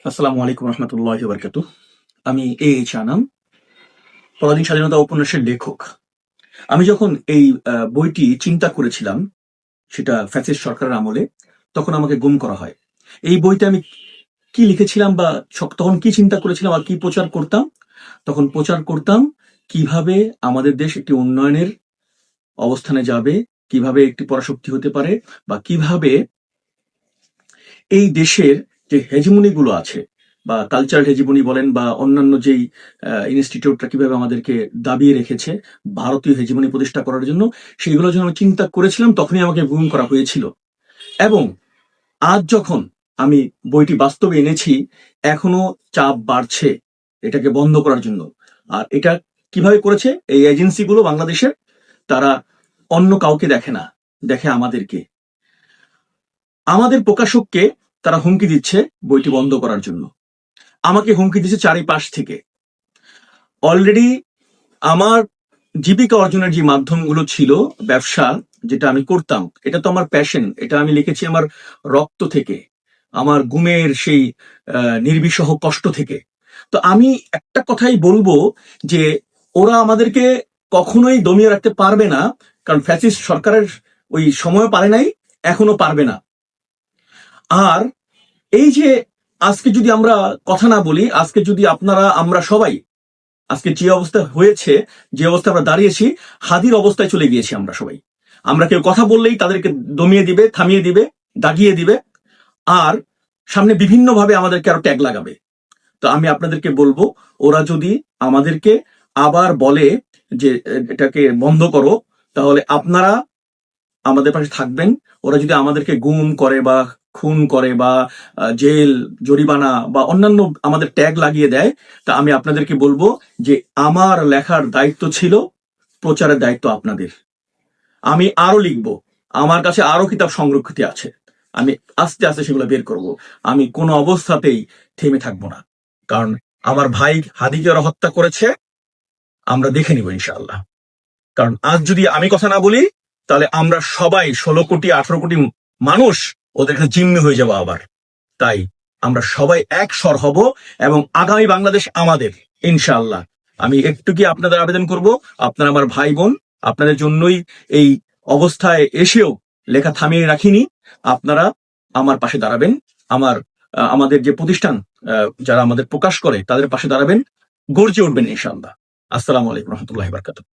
আসসালামু আলাইকুম রহমতুল্লাহি ওয়া বারাকাতুহু। আমি এইচ আনাম, পরাধীন স্বাধীনতা উপন্যাসের লেখক। আমি যখন এই বইটি চিন্তা করেছিলাম, সেটা ফ্যাসিস্ট সরকারের আমলে, তখন আমাকে গুম করা হয়। এই বইতে আমি কি লিখেছিলাম বা তখন কি চিন্তা করেছিলাম আর কি প্রচার করতাম? তখন প্রচার করতাম কিভাবে আমাদের দেশ একটি উন্নয়নের অবস্থানে যাবে, কিভাবে একটি পরাশক্তি হতে পারে, বা কিভাবে এই দেশের যে হেজিমনি গুলো আছে, বা কালচারাল হেজিমনি বলেন বা অন্যান্য যেই ইনস্টিটিউটরা কিভাবে আমাদেরকে দাবিয়ে রেখেছে ভারতীয় হেজিমনি প্রতিষ্ঠা করার জন্য, সেইগুলো যখন আমি চিন্তা করেছিলাম তখনই আমাকে গুম করা হয়েছিল। এবং আজ যখন আমি বইটি বাস্তবে এনেছি, এখনো চাপ বাড়ছে এটাকে বন্ধ করার জন্য। আর এটা কিভাবে করেছে এই এজেন্সিগুলো বাংলাদেশের, তারা অন্য কাউকে দেখে না, দেখে আমাদেরকে। আমাদের প্রকাশককে তারা হুমকি দিচ্ছে বইটি বন্ধ করার জন্য, আমাকে হুমকি দিচ্ছে চারিপাশ থেকে। অলরেডি আমার জীবিকা অর্জনের যে মাধ্যমগুলো ছিল, ব্যবসা যেটা আমি করতাম, এটা তো আমার প্যাশন, এটা আমি লিখেছি আমার রক্ত থেকে, আমার গুমের সেই নির্বিসহ কষ্ট থেকে। তো আমি একটা কথাই বলবো যে ওরা আমাদেরকে কখনোই দমিয়ে রাখতে পারবে না, কারণ ফ্যাসিস্ট সরকারের ওই সময় পারে নাই, এখনো পারবে না। আর এই যে আজকে যদি আমরা কথা না বলি, আজকে যদি আপনারা আমরা সবাই আজকে যে অবস্থা হয়েছে, যে অবস্থা আমরা দাঁড়িয়েছি, হাদির অবস্থায় চলে গিয়েছি আমরা সবাই। আমরা কেউ কথা বললেই তাদেরকে দমিয়ে দিবে, থামিয়ে দিবে, দাগিয়ে দিবে, আর সামনে বিভিন্ন ভাবে আমাদেরকে আরো ট্যাগ লাগাবে। তো আমি আপনাদেরকে বলবো, ওরা যদি আমাদেরকে আবার বলে যে এটাকে বন্ধ করো, তাহলে আপনারা আমাদের পাশে থাকবেন। ওরা যদি আমাদেরকে গুম করে বা খুন করে বা জেল, জরিমানা বা অন্যান্য আমাদের ট্যাগ লাগিয়ে দেয়, তা আমি আপনাদেরকে বলবো যে আমার লেখার দায়িত্ব ছিল, প্রচারের দায়িত্ব আপনাদের। আমি আরো লিখবো, আমার কাছে আরো কিতাব সংরক্ষিত আছে, আমি আস্তে আস্তে সেগুলো বের করব। আমি কোনো অবস্থাতেই থেমে থাকবো না, কারণ আমার ভাই হাদিকে ওরা হত্যা করেছে, আমরা দেখে নিব ইনশাআল্লাহ। কারণ আজ যদি আমি কথা না বলি, তাহলে আমরা সবাই 16 কোটি 18 কোটি মানুষ ওদের কাছে জিম্মি হয়ে যাবো আবার। তাই আমরা সবাই এক স্বর হব, এবং আগামী বাংলাদেশ আমাদের ইনশাআল্লাহ। আমি একটু কি আপনাদের আবেদন করব, আপনারা আমার ভাই বোন, আপনাদের জন্যই এই অবস্থায় এসেও লেখা থামিয়ে রাখিনি। আপনারা আমার পাশে দাঁড়াবেন, আমাদের যে প্রতিষ্ঠান যারা আমাদের প্রকাশ করে তাদের পাশে দাঁড়াবেন, গর্জে উঠবেন ইনশাআল্লাহ। আসসালামু আলাইকুম রহমতুল্লাহি ওয়া বারাকাতুহু।